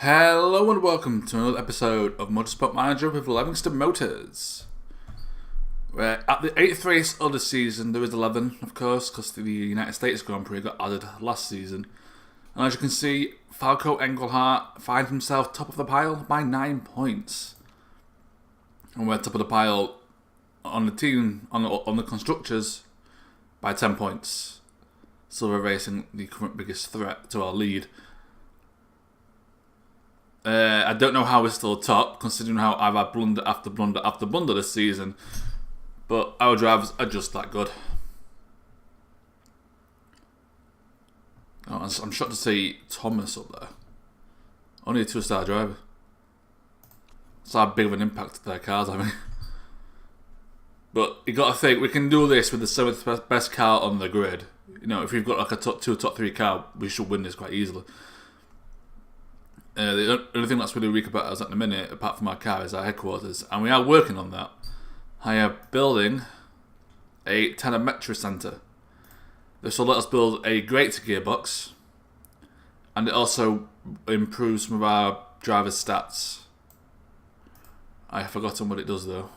Hello and welcome to another episode of Motorsport Manager with Levingston Motors. We're at the 8th race of the season. There is 11, of course, because the United States Grand Prix got added last season. And as you can see, Falco Engelhardt finds himself top of the pile by 9 points. And we're top of the pile on the team, on the constructors, by 10 points. Silver Racing, the current biggest threat to our lead. I don't know how we're still top, considering how I've had blunder after blunder after blunder this season. But our drivers are just that good. Oh, I'm shocked to see Thomas up there. Only a 2-star driver. That's how big of an impact their cars having. But you got to think, we can do this with the 7th best car on the grid. You know, if we've got like a top 2, top 3 car, we should win this quite easily. The only thing that's really weak about us at the minute, apart from our car, is our headquarters, and we are working on that. I am building a telemetry centre. This will let us build a greater gearbox, and it also improves some of our driver's stats. I have forgotten what it does though.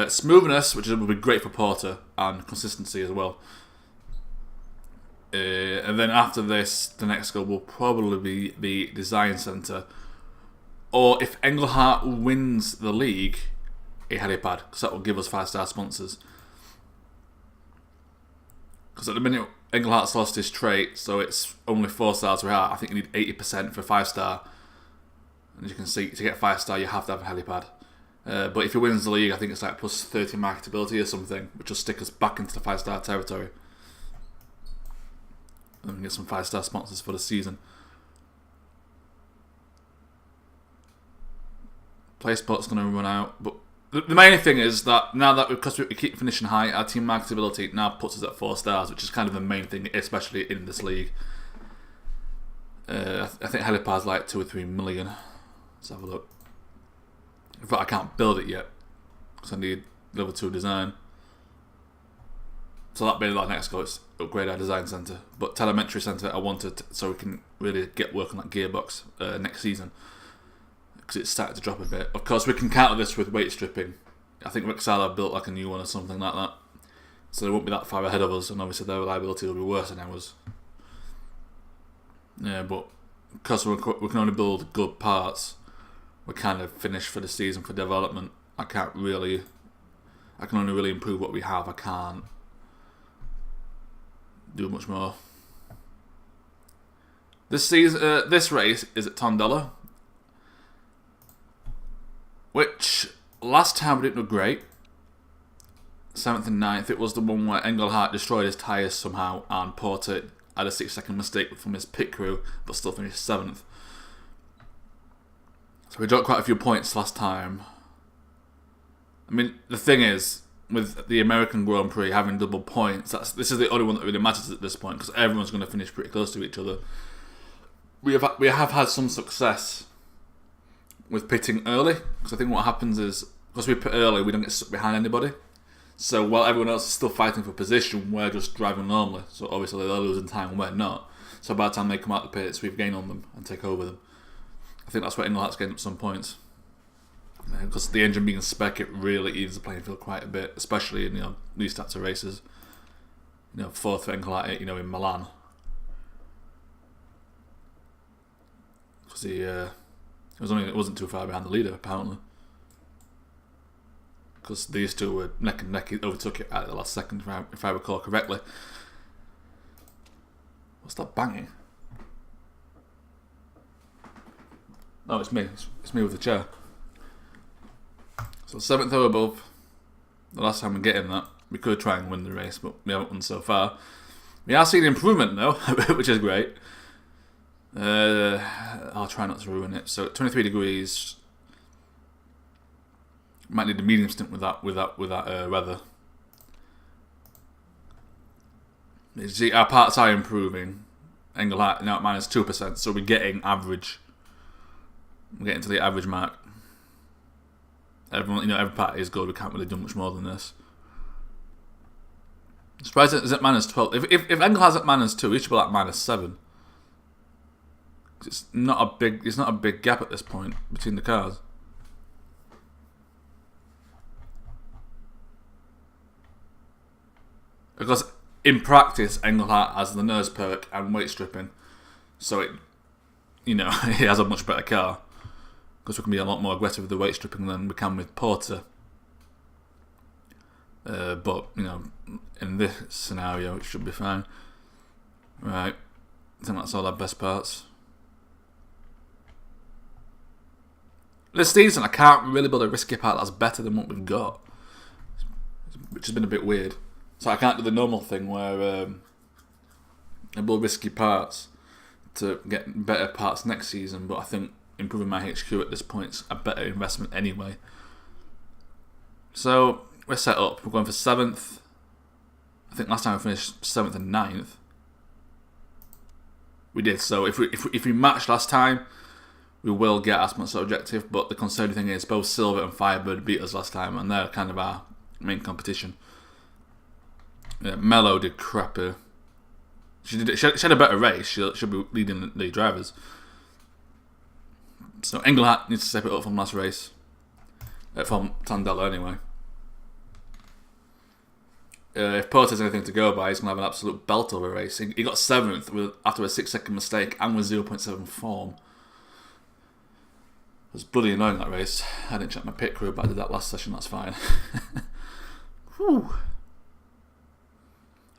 Smoothness, which will be great for Porter, and consistency as well. And then after this, the next goal will probably be the design centre. Or if Engelhardt wins the league, a helipad, because that will give us 5-star sponsors. Because at the minute, Engelhardt's lost his trait, so it's only 4 stars we have. I think you need 80% for 5-star. And as you can see, to get 5-star, you have to have a helipad. But if he wins the league, I think it's like plus 30 marketability or something, which will stick us back into the 5-star territory. And we can get some 5-star sponsors for the season. Playsport's going to run out, but the main thing is that now that because we keep finishing high, our team marketability now puts us at 4 stars, which is kind of the main thing, especially in this league. I think helipad's like 2 or 3 million. Let's have a look. In fact, I can't build it yet because I need level 2 design. So that'll be our next goal, is upgrade our design centre. But telemetry centre I wanted so we can really get work on that gearbox next season. Because it's started to drop a bit. Of course, we can counter this with weight stripping. I think Rexala built like a new one or something like that. So they won't be that far ahead of us, and obviously their reliability will be worse than ours. Yeah, but because we can only build good parts, we're kind of finished for the season for development. I can only really improve what we have. I can't do much more. This season, this race is at Tondela, which last time we didn't look great. 7th and 9th, it was the one where Engelhardt destroyed his tyres somehow, and Porter had a 6-second mistake from his pit crew, but still finished 7th. So we dropped quite a few points last time. I mean, the thing is, with the American Grand Prix having double points, this is the only one that really matters at this point, because everyone's going to finish pretty close to each other. We have had some success with pitting early, because I think what happens is, because we pit early, we don't get stuck behind anybody. So while everyone else is still fighting for position, we're just driving normally. So obviously they're losing time and we're not. So by the time they come out the pits, we've gained on them and take over them. I think that's where Engelhardt's gained up some points. Because the engine being spec, it really evens the playing field quite a bit, especially in these types of races. 4th for Engelhardt, in Milan. Because it wasn't too far behind the leader apparently. Because these two were neck and neck. He overtook it at the last second, if I recall correctly. What's that banging? No, it's me. It's me with the chair. So 7th or above. The last time we get in that, we could try and win the race, but we haven't won so far. We are seeing improvement though, which is great. I'll try not to ruin it. So 23 degrees. Might need a medium stint with that weather. You see, our parts are improving. Engelhardt now at -2%, so we're getting average. We're getting to the average mark. Everyone, every part is good. We can't really do much more than this. Surprised it's at -12. If Engelhardt's at -2, he should be like -7. It's not a big gap at this point between the cars. Because in practice, Engelhardt has the nose perk and weight stripping, so he has a much better car. Because we can be a lot more aggressive with the weight stripping than we can with Porter. But in this scenario, it should be fine. Right, I think that's all our best parts. This season, I can't really build a risky part that's better than what we've got, which has been a bit weird. So I can't do the normal thing where I build risky parts to get better parts next season, but I think improving my HQ at this point is a better investment anyway. So we're set up. We're going for 7th. I think last time we finished 7th and 9th. We did. So if we match last time, we will get our sponsor objective. But the concerning thing is both Silver and Firebird beat us last time, and they're kind of our main competition. Yeah, Mello did crapper. She had a better race. She'll be leading the drivers. So Engelhardt needs to step it up from last race. From Tondela anyway. If Porter's anything to go by, he's going to have an absolute belt of a race. He got 7th after a 6-second mistake and with 0.7 form. It was bloody annoying, that race. I didn't check my pit crew, but I did that last session, that's fine. Whew.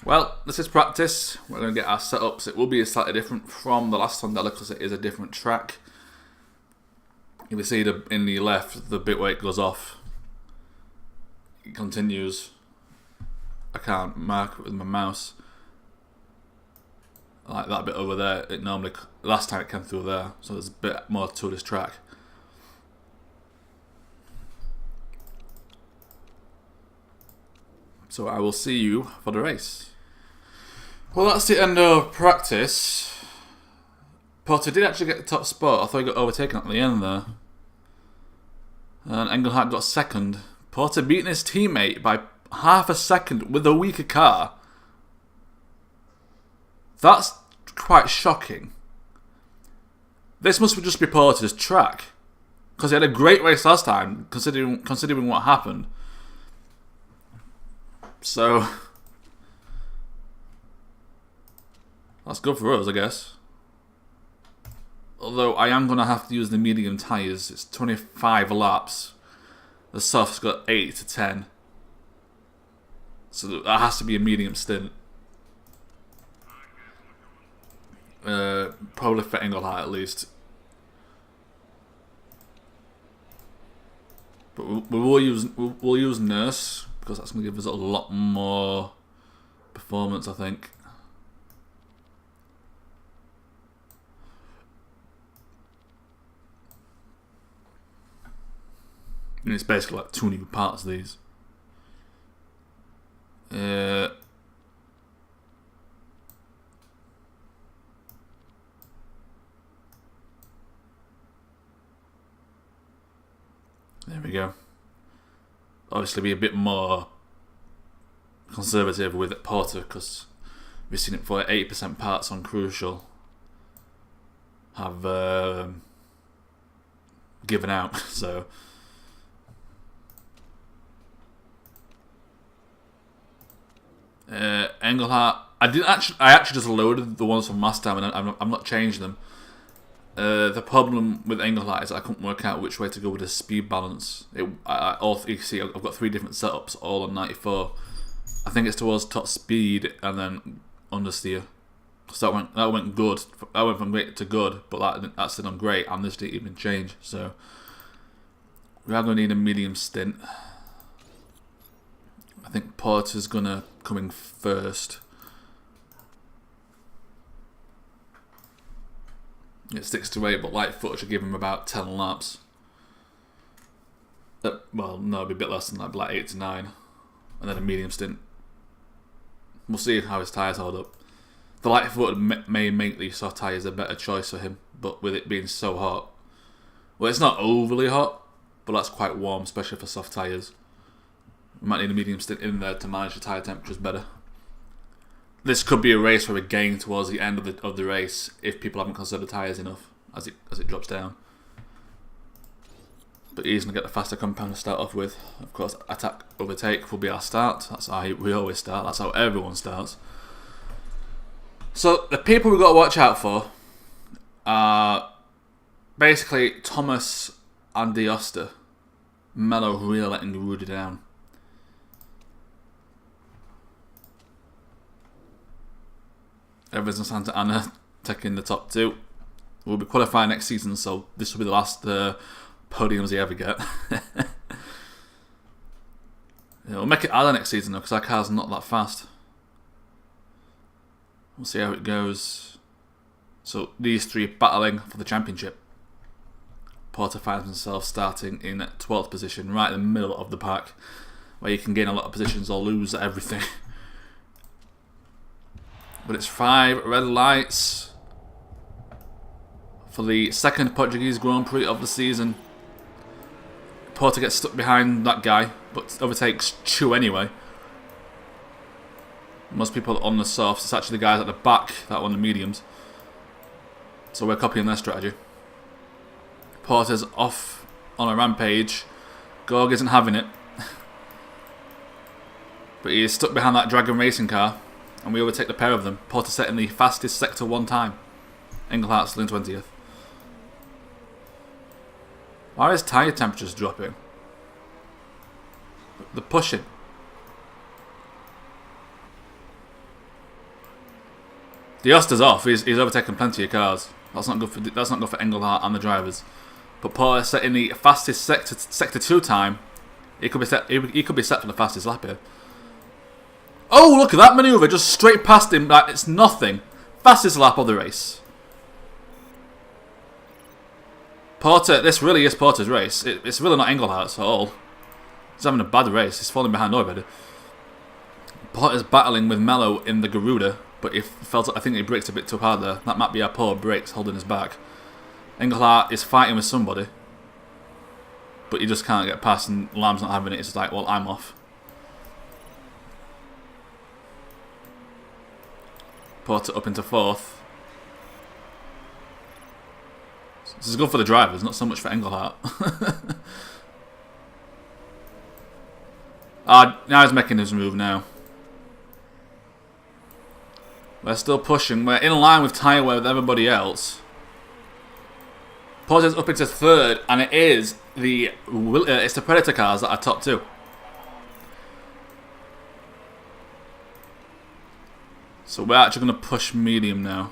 Well, this is practice. We're going to get our setups. It will be slightly different from the last Tondela because it is a different track. If you see in the left, the bit where it goes off, it continues. I can't mark it with my mouse. Like that bit over there, it normally, last time it came through there, so there's a bit more to this track. So I will see you for the race. Well, that's the end of practice. Porter did actually get the top spot. I thought he got overtaken at the end there. And Engelhardt got 2nd. Porter beating his teammate by half a second with a weaker car. That's quite shocking. This must just be Porter's track. Because he had a great race last time, considering what happened. So that's good for us, I guess. Although I am going to have to use the medium tyres. It's 25 laps. The soft's got 8 to 10. So that has to be a medium stint. Probably for Engelhardt at least. But we'll use Nurse because that's going to give us a lot more performance, I think. And it's basically like 2 new parts, these. There we go. Obviously be a bit more conservative with Porter because we've seen it for 80% parts on Crucial have given out, so Engelhardt, I actually just loaded the ones from last time and I'm not changing them. The problem with Engelhardt is I couldn't work out which way to go with the speed balance. You see, I've got 3 different setups, all on 94. I think it's towards top speed and then understeer. So that went good. I went from great to good, but that's still on great, and this didn't even change. So we are going to need a medium stint. I think Porter's going to come in first. It's 6 to 8, but Lightfoot should give him about 10 laps. Well, no, it'll be a bit less than that, like 8 to 9. And then a medium stint. We'll see how his tyres hold up. The Lightfoot may make these soft tyres a better choice for him, but with it being so hot. Well, it's not overly hot, but that's quite warm, especially for soft tyres. We might need a medium stint in there to manage the tyre temperatures better. this could be a race where we gain towards the end of the race if people haven't conserved the tyres enough as it drops down. But he's going to get the faster compound to start off with. Of course, attack, overtake will be our start. That's how we always start. That's how everyone starts. So the people we've got to watch out for are basically Thomas and D'Oster. Mello really letting Rudy down. Evans and Santa Anna taking the top 2. We'll be qualifying next season, so this will be the last podiums they ever get. We'll make it harder next season though, because our car's not that fast. We'll see how it goes. So these 3 battling for the championship. Porter finds himself starting in 12th position, right in the middle of the pack, where you can gain a lot of positions or lose everything. But it's 5 red lights for the 2nd Portuguese Grand Prix of the season. Porter gets stuck behind that guy, but overtakes Chu anyway. Most people on the softs, it's actually the guys at the back that won the mediums. So we're copying their strategy. Porter's off on a rampage. Gorg isn't having it. But he is stuck behind that Dragon racing car, and we overtake the pair of them. Porter setting the fastest sector 1 time. Engelhart still in 20th. Why is tyre temperatures dropping? They're pushing. D'Oster's off. He's overtaken plenty of cars. That's not good for Engelhart and the drivers. But Porter setting the fastest sector 2 time. He could be set for the fastest lap here. Oh, look at that manoeuvre! Just straight past him like it's nothing. Fastest lap of the race. Porter, this really is Porter's race. It's really not Engelhart's at all. He's having a bad race. He's falling behind already. Porter's battling with Mello in the Garuda, but I think he braked a bit too hard there. That might be our poor brakes holding us back. Engelhart is fighting with somebody, but he just can't get past, and Lamb's not having it. It's just like, well, I'm off. Porter up into 4th. This is good for the drivers, not so much for Engelhart. Now he's making his move now. We're still pushing. We're in line with tyre wear with everybody else. Porter's up into 3rd, and it is it's the Predator cars that are top 2. So we're actually going to push medium now.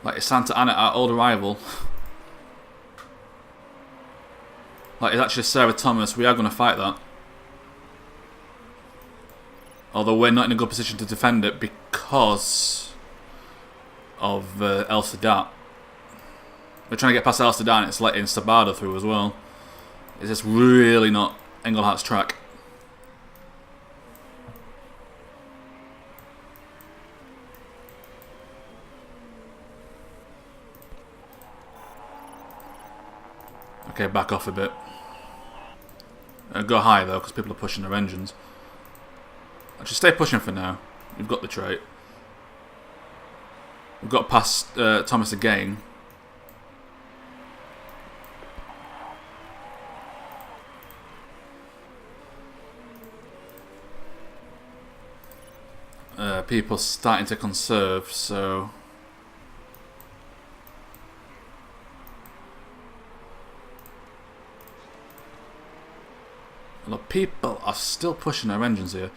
Like it's Santa Anna, our old rival. Like it's actually Sarah Thomas. We are going to fight that. Although we're not in a good position to defend it because of El Sadat. We're trying to get past El Sadat and it's letting Sabada through as well. Is this really not Engelhart's track? Okay, back off a bit. Go high though, because people are pushing their engines. Actually, stay pushing for now. You've got the trait. We've got past Thomas again. People starting to conserve, so... A lot of people are still pushing their engines here.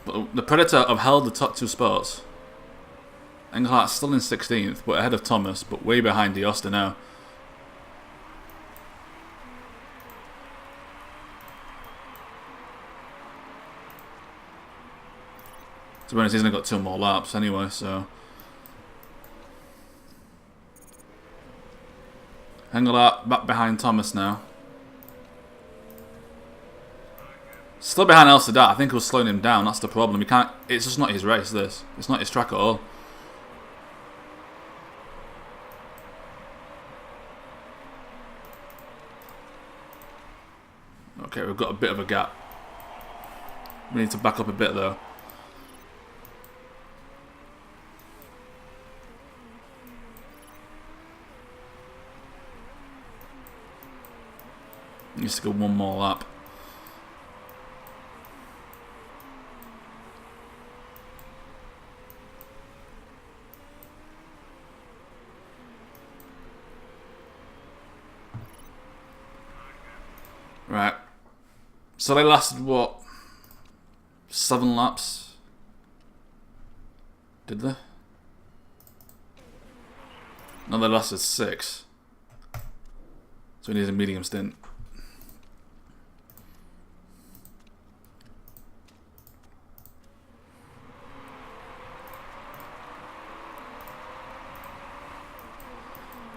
But the Predator have held the top 2 spots. Engelhart's still in 16th, but ahead of Thomas, but way behind D'Oster now. To be honest, he's only got 2 more laps anyway, so... Engelhart back behind Thomas now. Still behind El Sadat. I think he was slowing him down. That's the problem. He can't. It's just not his race. This. It's not his track at all. Okay, we've got a bit of a gap. We need to back up a bit though. Needs to go one more lap. Right. So they lasted what? 7 laps? Did they? No, they lasted 6. So we need a medium stint.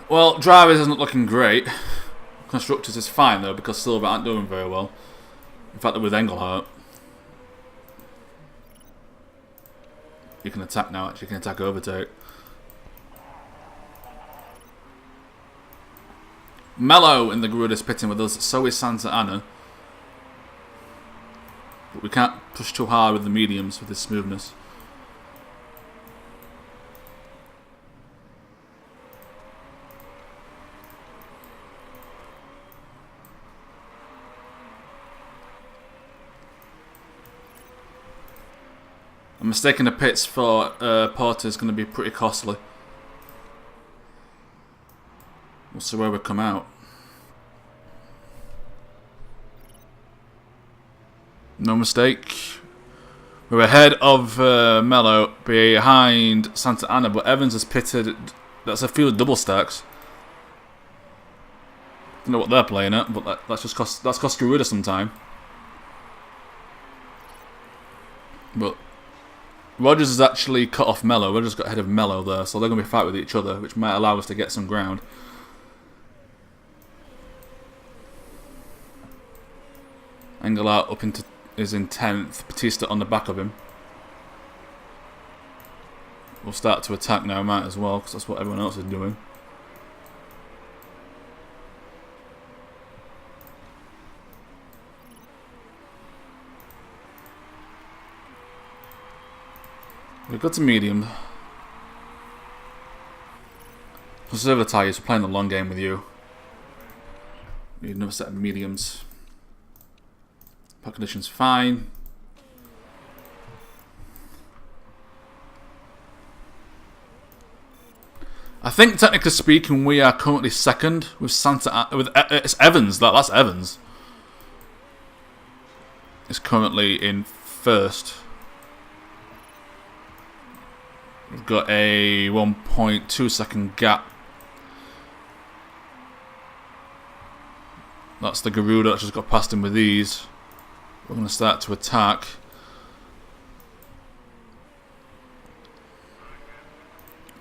Well, drivers isn't looking great. Constructors is fine though, because Silver aren't doing very well. In fact, they're with Engelhardt. You can attack now, actually. You can attack overtake. Mello in the grid is pitting with us. So is Santa Ana. But we can't push too hard with the mediums with this smoothness. I'm mistaking the pits for Porter is going to be pretty costly. We'll see where we come out. No mistake. We're ahead of Mello, behind Santa Ana, but Evans has pitted. That's a few double stacks. Don't know what they're playing at, but that's cost Garuda some time. But Rogers has actually cut off Mello. Rogers got ahead of Mello there, so they're going to be fighting with each other, which might allow us to get some ground. Engelhardt up into is in 10th. Batista on the back of him. We'll start to attack now, might as well, because that's what everyone else is doing. We've got to medium. Conserve the tyres, we're playing the long game with you. Need another set of mediums. Park conditions fine. I think technically speaking we are currently second with it's Evans, that's Evans. It's currently in first. We've got a 1.2 second gap. That's the Garuda that just got past him with these. We're going to start to attack.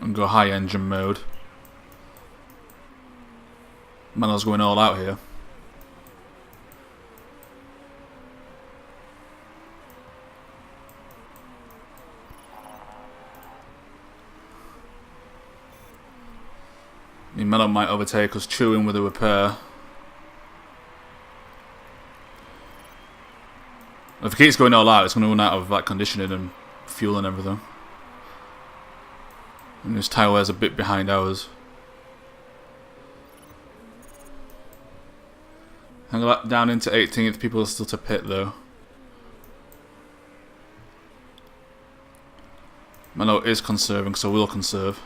And go high engine mode. Mello's going all out here. Mello might overtake us, chewing with a repair. If it keeps going all out, it's going to run out of that conditioning and fuel and everything. And his tyre wear's a bit behind ours. Hang that down into 18th. People are still to pit though. Mello is conserving, so we'll conserve.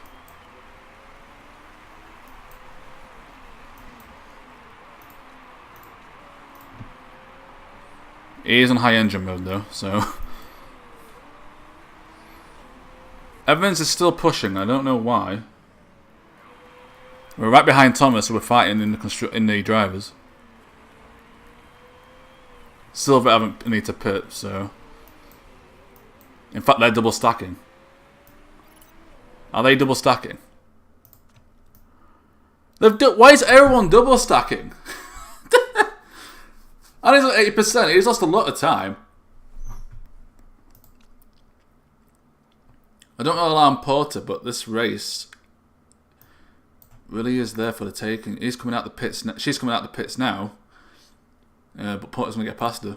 He is on high engine mode though, so Evans is still pushing. I don't know why. We're right behind Thomas, so we're fighting in the drivers. Silver haven't need to pit, so in fact they're double stacking. Are they double stacking? Why is everyone double stacking? And he's at 80%. He's lost a lot of time. I don't know Alarm Porter, but this race really is there for the taking. He's coming out the pits. She's coming out the pits now. But Porter's going to get past her.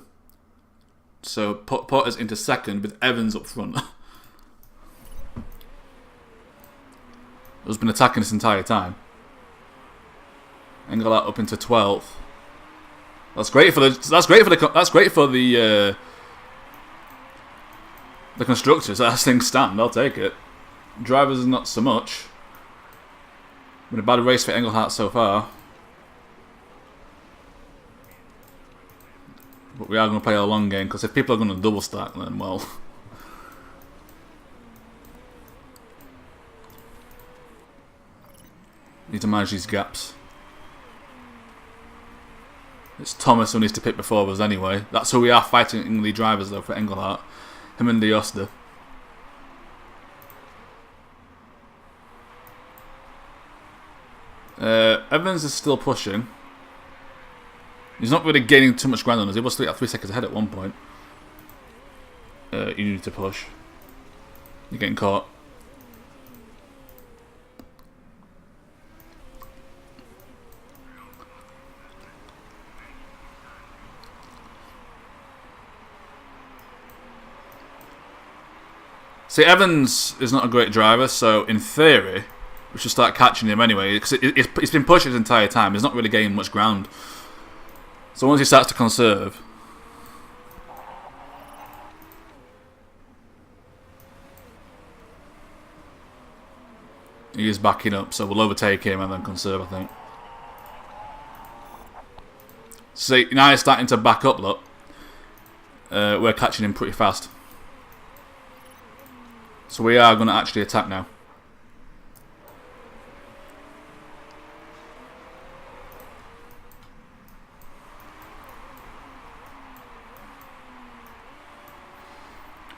So Porter's into second with Evans up front. Who's been attacking this entire time. Engelhardt up into 12th. That's great for the constructors. As things stand, I'll take it. Drivers not so much. Been a bad race for Engelhardt so far. But we are going to play a long game, because if people are going to double stack, then well. Need to manage these gaps. It's Thomas who needs to pick before us anyway. That's who we are fighting the drivers though for Engelhardt. Him and D'Oster. Evans is still pushing. He's not really gaining too much ground on us. He was 3 seconds ahead at one point. You need to push. You're getting caught. See, Evans is not a great driver, so in theory, we should start catching him anyway, because it's been pushed his entire time. He's not really gaining much ground. So once he starts to conserve... He is backing up, so we'll overtake him and then conserve, I think. See, now he's starting to back up, look. We're catching him pretty fast. So we are going to actually attack now.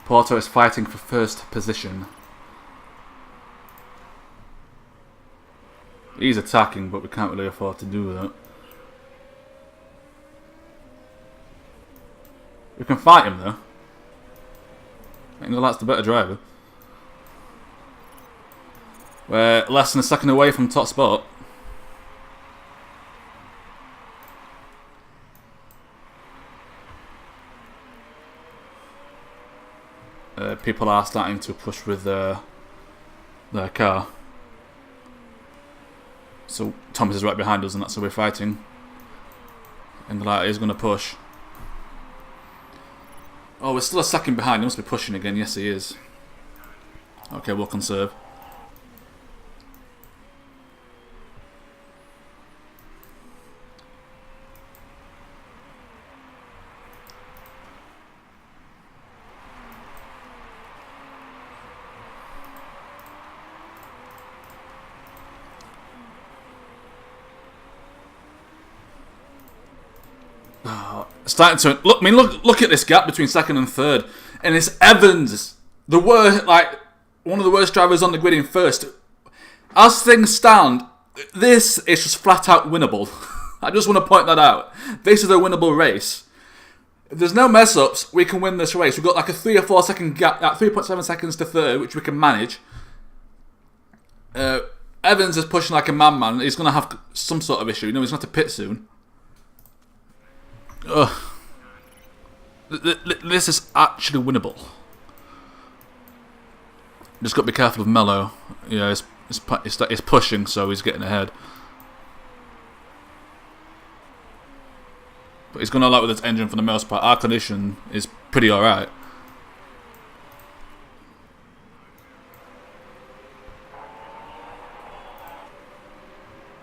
Porto is fighting for first position. He's attacking, but we can't really afford to do that. We can fight him though. I think that's the better driver. We're less than a second away from top spot. People are starting to push with their car. So Thomas is right behind us, and that's who we're fighting. And is going to push. Oh, we're still a second behind. He must be pushing again. Yes, he is. Okay, we'll conserve. Starting to look. I mean, look at this gap between second and third, and it's Evans, the worst, like one of the worst drivers on the grid in first. As things stand, this is just flat out winnable. I just want to point that out. This is a winnable race. If there's no mess ups, we can win this race. We've got like a 3 or 4 second gap, 3.7 seconds to third, which we can manage. Evans is pushing like a madman. He's going to have some sort of issue. You know, he's going to have to pit soon. Ugh. This is actually winnable. Just got to be careful of Mello. Yeah, he's pushing, so he's getting ahead. But he's going to allow with his engine for the most part. Our condition is pretty alright.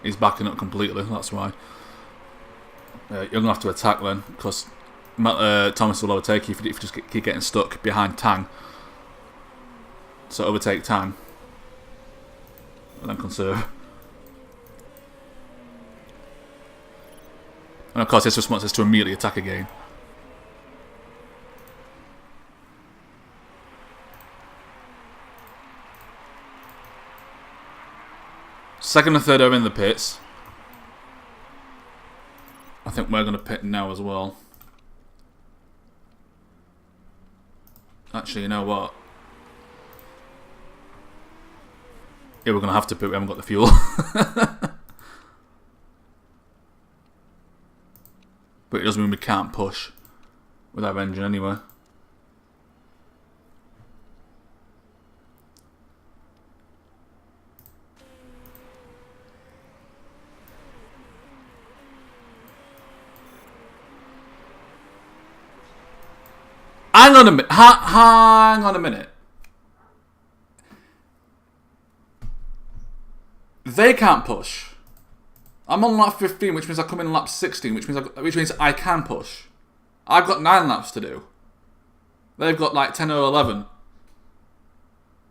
He's backing up completely, that's why. You're going to have to attack then, because Thomas will overtake you if you just keep getting stuck behind Tang. So overtake Tang. And then conserve. And of course his response is to immediately attack again. Second and third are in the pits. I think we're going to pit now as well. Actually, you know what? Yeah, we're going to have to pit. We haven't got the fuel. But it doesn't mean we can't push with our engine anyway. Hang on a minute. Hang on a minute. They can't push. I'm on lap 15, which means I come in lap 16, which means I can push. I've got 9 laps to do. They've got like 10 or 11.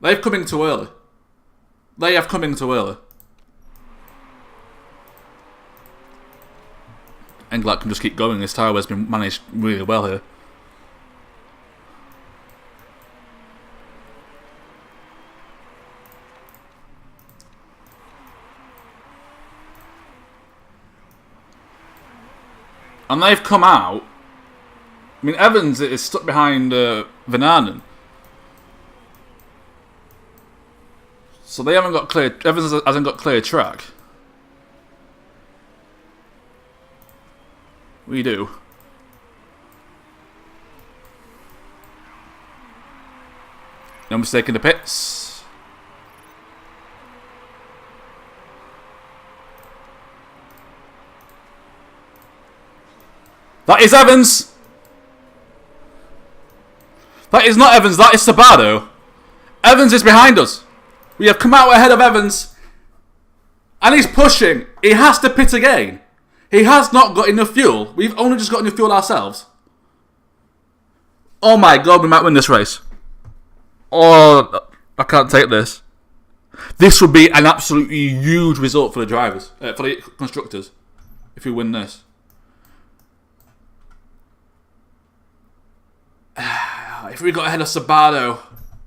They've come in too early. They have come in too early. Englert can just keep going. His tyre has been managed really well here. And they've come out. I mean, Evans is stuck behind Van Arnen. So they haven't got clear. Evans hasn't got clear track. We do. No mistake in the pits. That is Evans! That is not Evans, that is Sabato. Evans is behind us. We have come out ahead of Evans. And he's pushing. He has to pit again. He has not got enough fuel. We've only just got enough fuel ourselves. Oh my god, we might win this race. Oh, I can't take this. This would be an absolutely huge result for the drivers, for the constructors, if we win this. If we got ahead of Sabato,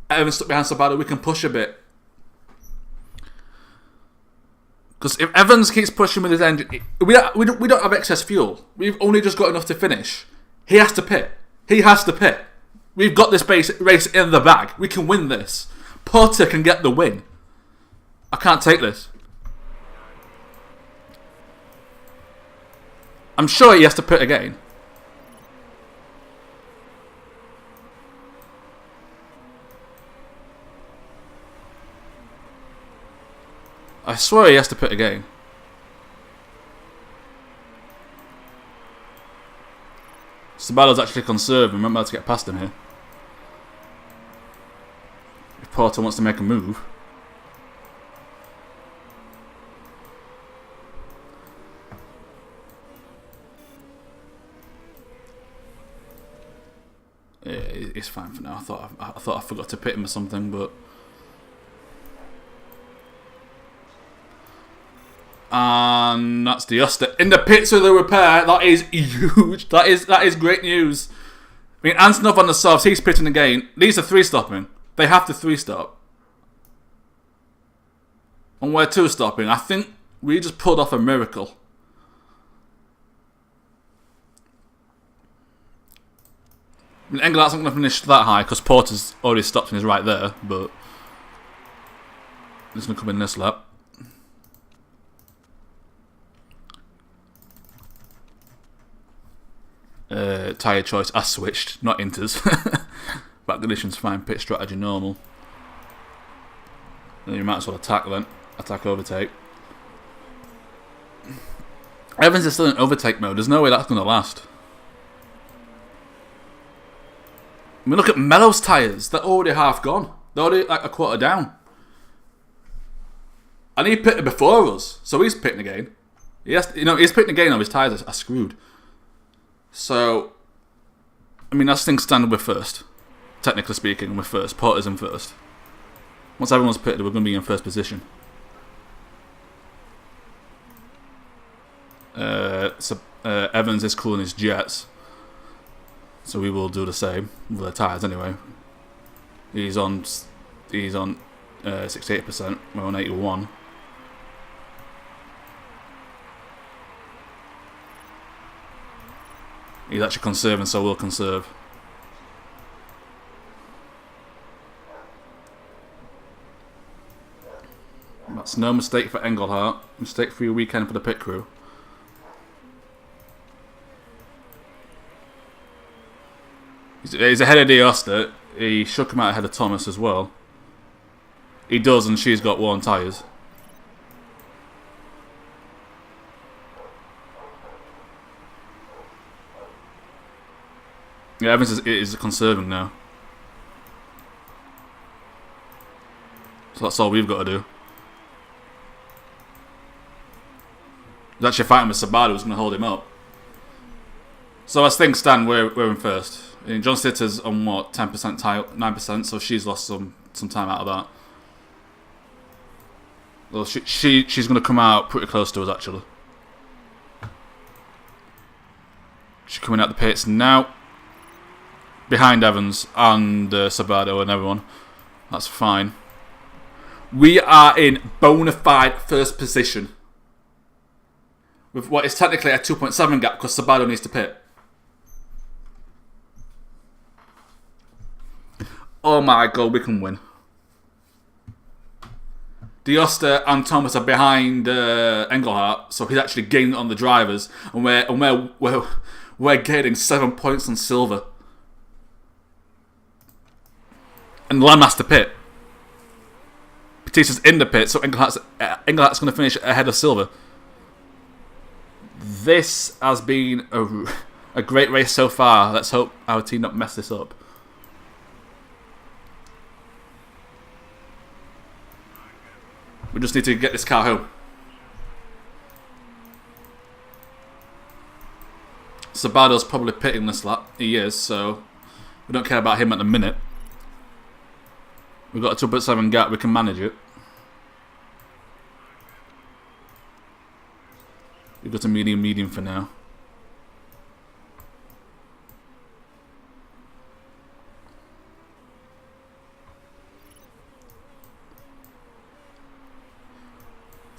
Evans stuck behind Sabato, we can push a bit. Because if Evans keeps pushing with his engine, we don't have excess fuel. We've only just got enough to finish. He has to pit. He has to pit. We've got this race in the bag. We can win this. Porter can get the win. I can't take this. I'm sure he has to pit again. I swear he has to pit again. Sabato's actually conserved and we're not about to get past him here. If Porter wants to make a move. Yeah, it's fine for now. I thought I forgot to pit him or something, but... And that's D'Osta in the pits with the repair. That is huge. That is great news. I mean, Antonov on the softs, he's pitting again. These are 3-stopping. They have to 3-stop. And we're 2-stopping. I think we just pulled off a miracle. I mean, Engelart's not going to finish that high because Porter's already stopped and is right there, but he's going to come in this lap. Tyre choice, I switched, not Inter's. Back conditions fine, pit strategy normal. Then you might as well attack then. Attack overtake. Evans is still in overtake mode, there's no way that's going to last. I mean, look at Mello's tyres, they're already half gone. They're already like a quarter down. And he pitted before us, so he's pitting again. He's pitting again now, his tyres are screwed. So, I mean, as things stand, we're first. Technically speaking, we're first. Porter's in first. Once everyone's pitted, we're going to be in first position. Evans is cooling his jets. So we will do the same with the tyres anyway. He's on 68%. We're on 81%. He's actually conserving, so we'll conserve. That's no mistake for Engelhardt. Mistake-free weekend for the pit crew. He's ahead of D'Osta. He should come out ahead of Thomas as well. He does, and she's got worn tyres. Yeah, Evans is conserving now. So that's all we've got to do. He's actually fighting with Sabado, who's going to hold him up. So as things stand, we're in first. John Sitter's on what, 10% tyre, 9%, so she's lost some time out of that. Well, she's going to come out pretty close to us, actually. She's coming out the pits now. Behind Evans and Sabado and everyone. That's fine. We are in bona fide first position. With what is technically a 2.7 gap because Sabado needs to pit. Oh my god, we can win. D'Osta and Thomas are behind Engelhardt, so he's actually gaining on the drivers, and we're gaining 7 points on Silver. And Lamb has to pit. Batista's in the pit, so Engelhardt's going to finish ahead of Silver. This has been a great race so far. Let's hope our team don't mess this up. We just need to get this car home. Sabado's probably pitting this lap. He is, so we don't care about him at the minute. We've got a 2.7 gap, we can manage it. We've got a medium for now.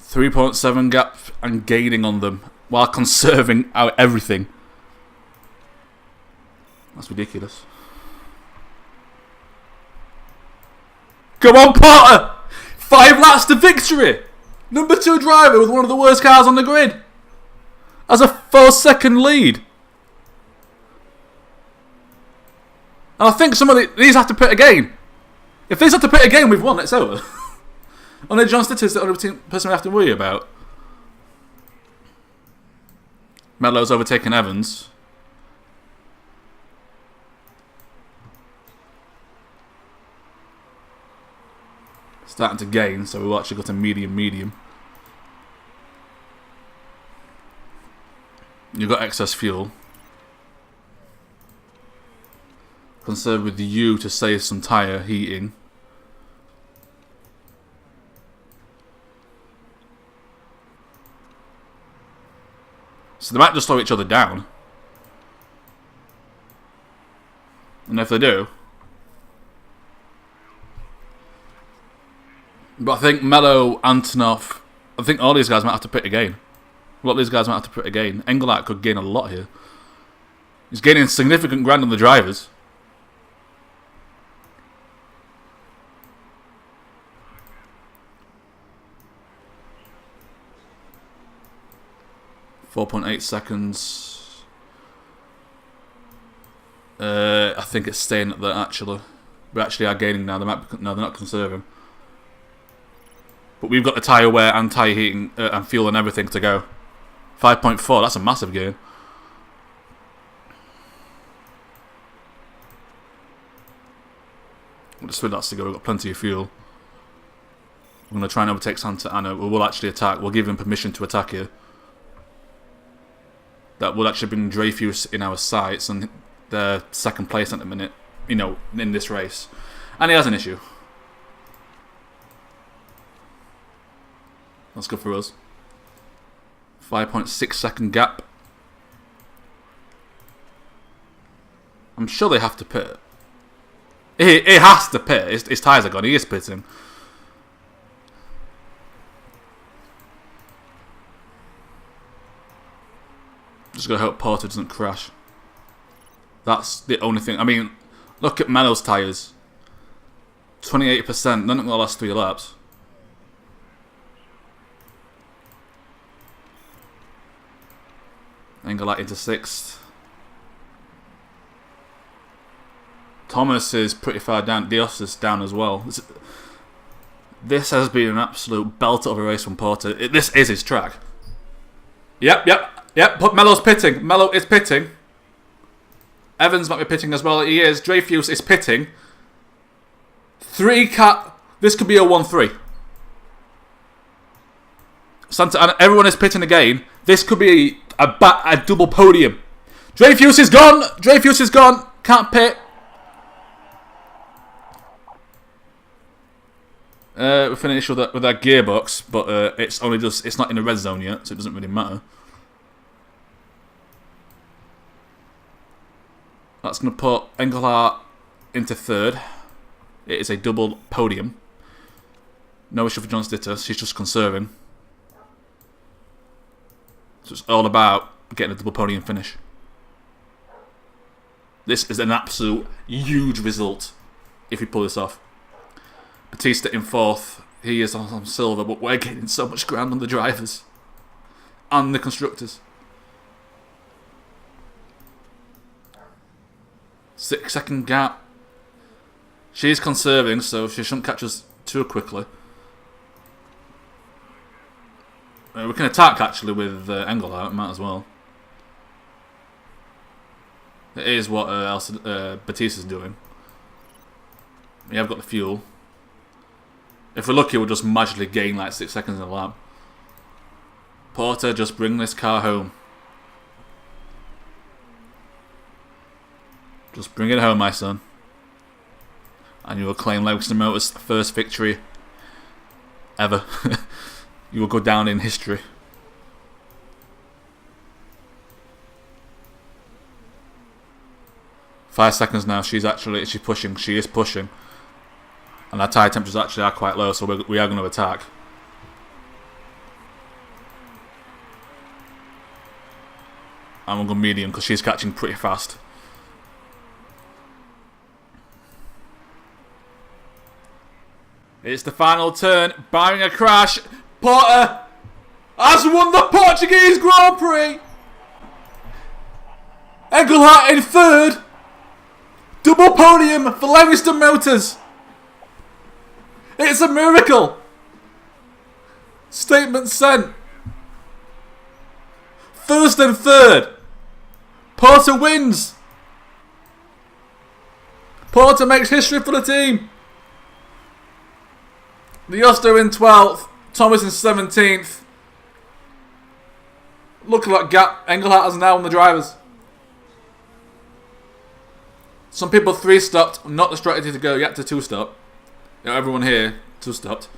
.7 gap and gaining on them while conserving our everything. That's ridiculous. Come on, Potter! 5 laps to victory! Number 2 driver with one of the worst cars on the grid. Has a 4-second lead. And I think some of these have to pit again. If these have to pit again, we've won. It's over. Only John Stitter is the only person we have to worry about. Melo's overtaken Evans. Starting to gain, so we've actually got a medium. You've got excess fuel. Conserve with you to save some tyre heating. So they might just slow each other down. And if they do... But I think Mello, Antonov... I think all these guys might have to pit again. A lot of these guys might have to pit again. Engelhardt could gain a lot here. He's gaining significant ground on the drivers. .8 seconds. I think it's staying at that actually. We actually are gaining now. No, they're not conserving. But we've got the tyre wear and tyre heating and fuel and everything to go. 5.4. That's a massive gain. We'll just with that to go. We've got plenty of fuel. We're going to try and overtake Santa Ana. We'll actually attack. We'll give him permission to attack here. That will actually bring Dreyfus in our sights and the second place at the minute, you know, in this race. And he has an issue. That's good for us. 5.6 second gap. I'm sure they have to pit. He has to pit. His tyres are gone. He is pitting. Just gotta hope Porter doesn't crash. That's the only thing. I mean, look at Mello's tyres. 28%. None of the last 3 laps. Engelhardt into 6th. Thomas is pretty far down. Dios is down as well. This has been an absolute belter of a race from Porter. This is his track. Yep. But Mello's pitting. Mello is pitting. Evans might be pitting as well. He is. Dreyfus is pitting. This could be a 1-3. And everyone is pitting again. This could be a double podium. Dreyfus is gone. Can't pit. We finished with our gearbox, but it's not in the red zone yet, so it doesn't really matter. That's going to put Engelhardt into third. It is a double podium. No issue for John Stitter. She's just conserving. So it's all about getting a double podium finish. This is an absolute huge result if we pull this off. Batista in fourth. He is on silver, but we're getting so much ground on the drivers and the constructors. 6-second gap. She's conserving, so she shouldn't catch us too quickly. We can attack actually with Engelhardt, might as well. It is what Batista's doing. We have got the fuel. If we're lucky, we'll just magically gain like 6 seconds in a lap. Porter, just bring this car home. Just bring it home, my son. And you will claim Levingston Motors' first victory ever. You will go down in history. Five seconds now. She's pushing. She is pushing. And our tyre temperatures actually are quite low, so we are going to attack. And we'll go medium because she's catching pretty fast. It's the final turn, barring a crash. Porter has won the Portuguese Grand Prix. Engelhardt in third. Double podium for Levingston Motors. It's a miracle. Statement sent. First and third. Porter wins. Porter makes history for the team. Liosta in 12th. Thomas in 17th. Look at that gap Engelhardt has now on the drivers. Some people 3-stopped, not the strategy to go yet to 2-stop. You know, everyone here 2-stopped.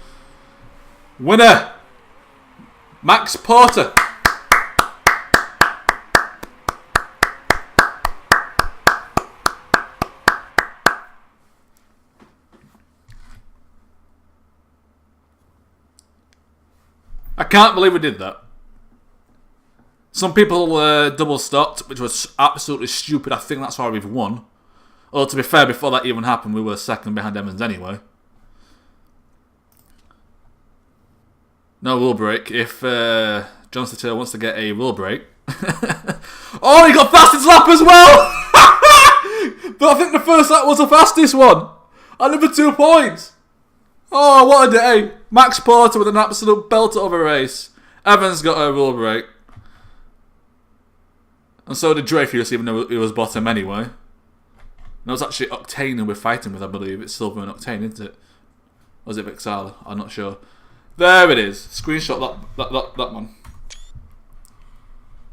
Winner! Max Porter. I can't believe we did that. Some people double stopped, which was absolutely stupid. I think that's why we've won. Although to be fair, before that even happened, we were second behind Evans anyway. No rule break. If John Statil wants to get a rule break. Oh, he got fastest lap as well! But I think the first lap was the fastest one. Another 2 points. Oh, what a day. Max Porter with an absolute belter of a race. Evans got a rule break. And so did Dreyfus, even though he was bottom anyway. No, it's actually Octane we're fighting with, I believe. It's Silver and Octane, isn't it? Or is it Vexala? I'm not sure. There it is. Screenshot that one.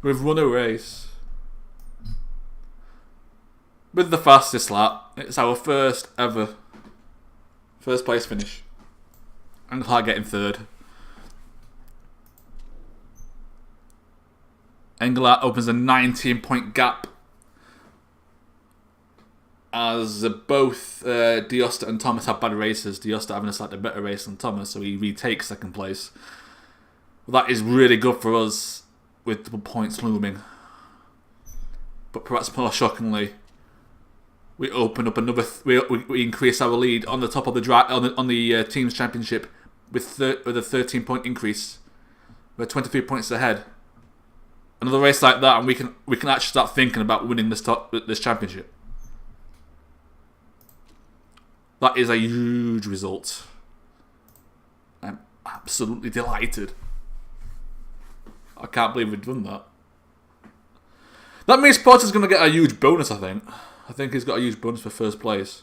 We've won a race. With the fastest lap. It's our first ever first place finish. Engelhardt getting third. Engelhardt opens a 19-point gap as both D'Osta and Thomas have bad races. D'Osta having a slightly better race than Thomas, so he retakes second place. That is really good for us with double points looming. But perhaps more shockingly, we open up another. We increase our lead on the top of the on the teams championship with a 13-point increase. We're 23 points ahead. Another race like that, and we can actually start thinking about winning this championship. That is a huge result. I'm absolutely delighted. I can't believe we've done that. That means Porter's going to get a huge bonus, I think. I think he's got a huge bonus for first place.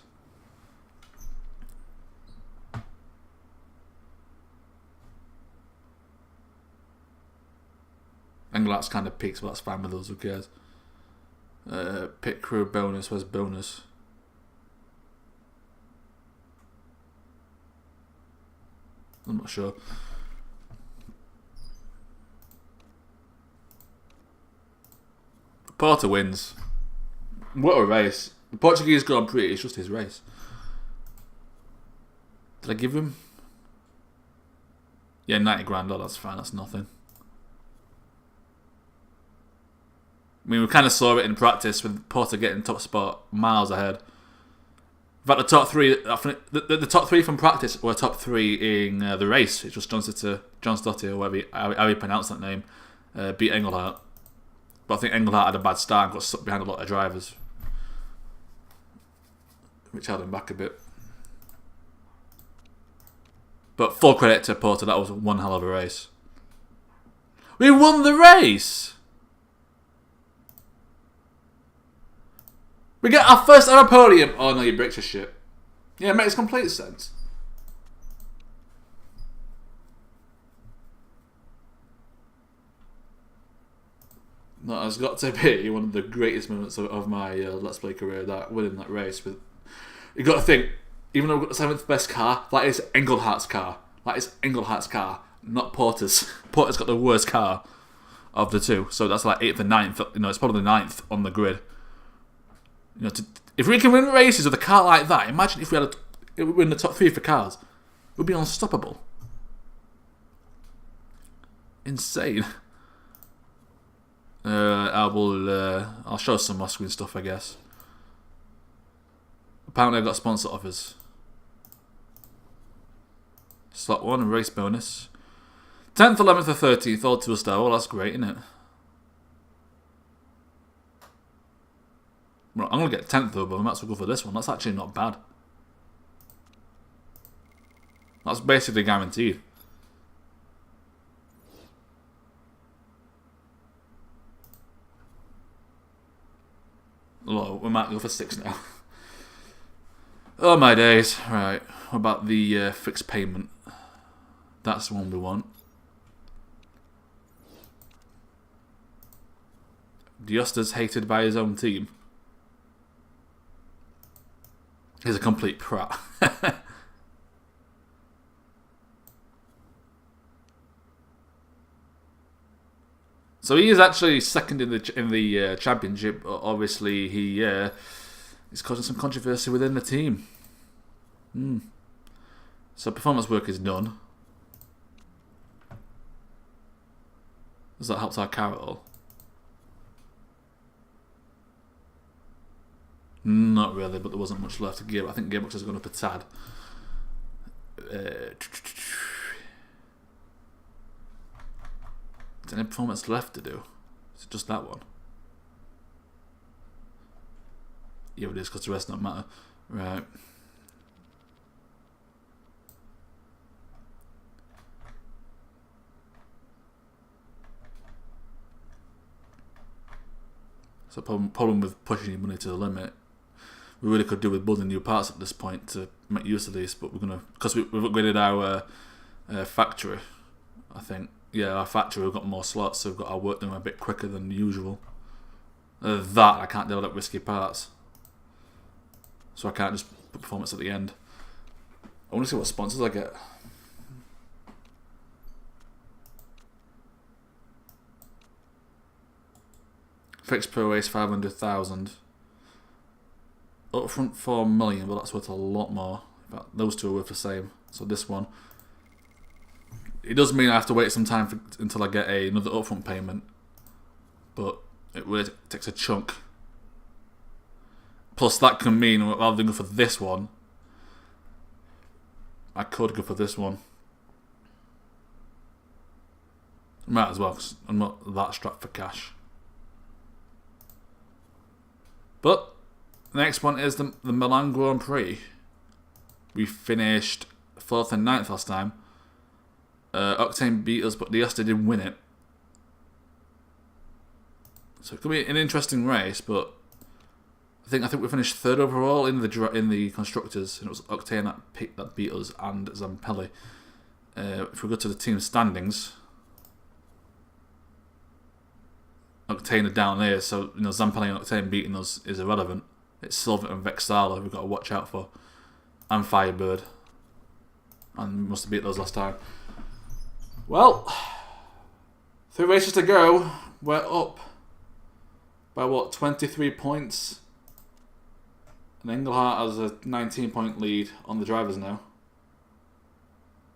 Engelhart's kind of peaks, but that's fine with us, who cares? Pit crew bonus, where's bonus? I'm not sure. Porter wins. What a race. The Portuguese Grand Prix is just his race. Did I give him? Yeah, 90 grand. Oh, that's fine. That's nothing. I mean, we kind of saw it in practice with Porter getting top spot miles ahead. In fact, the top three, the top three from practice were top three in the race. It just John Stott, or whatever how you pronounce that name, beat Engelhart. But I think Engelhart had a bad start and got stuck behind a lot of drivers, which held him back a bit. But full credit to Porter, that was one hell of a race. We won the race! We get our first ever podium. Oh no, your brakes are shit. Yeah, it makes complete sense. No, it's got to be one of the greatest moments of my Let's Play career, that winning that race. But you got to think, even though we've got the 7th best car, that is Engelhart's car. That is Engelhart's car, not Porter's. Porter's got the worst car of the two, so that's like 8th and 9th. You know, it's probably the 9th on the grid. You know, if we can win races with a car like that, imagine if we were in the top 3 for cars. We'd be unstoppable. Insane. I'll show some off-screen stuff, I guess. Apparently I got sponsor offers. Slot 1 and race bonus. 10th, 11th or 13th, all 2 star. Well, that's great, isn't it? Right, I'm going to get 10th though, but I might as well go for this one. That's actually not bad. That's basically guaranteed. Well, we might go for 6 now. Oh my days. Right, what about the fixed payment? That's the one we want. Diosta's hated by his own team. He's a complete prat. So he is actually second in the championship. Obviously, he's causing some controversy within the team. So performance work is done. Has that helped our car at all? Not really, but there wasn't much left to give. I think gearbox has gone up a tad. Is there any performance left to do? Is it just that one? Yeah, it is, because the rest don't matter. Right. So problem with pushing your money to the limit. We really could do with building new parts at this point to make use of these, but we're gonna, because we've upgraded our factory. I think, yeah, our factory, we've got more slots, so we've got our work done a bit quicker than usual. That I can't develop risky parts, so I can't just put performance at the end. I want to see what sponsors I get. Fixed pro race 500,000. Upfront 4 million, but that's worth a lot more. In fact, those two are worth the same. So this one, it does mean I have to wait some time until I get another upfront payment, but it takes a chunk. Plus, that can mean rather than go for this one, I could go for this one. Might as well, because I'm not that strapped for cash. But the next one is the Milan Grand Prix. we finished 4th and 9th last time. Octane beat us, but Diasta didn't win it. So it could be an interesting race, but I think we finished 3rd overall in the constructors, and it was Octane that beat us and Zampelli. If we go to the team standings, Octane are down there, so Zampelli and Octane beating us is irrelevant. It's Silver and Vexala we've got to watch out for, and Firebird, and we must have beat those last time. Well, 3 races to go. We're up by 23 points. And Engelhardt has a 19-point lead on the drivers now,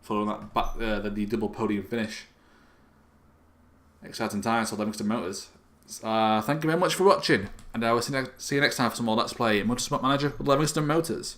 following that back the double podium finish. Exciting times for Levingston Motors. Thank you very much for watching, and I will see you next time for some more Let's Play Motorsport Manager with Levingston Motors.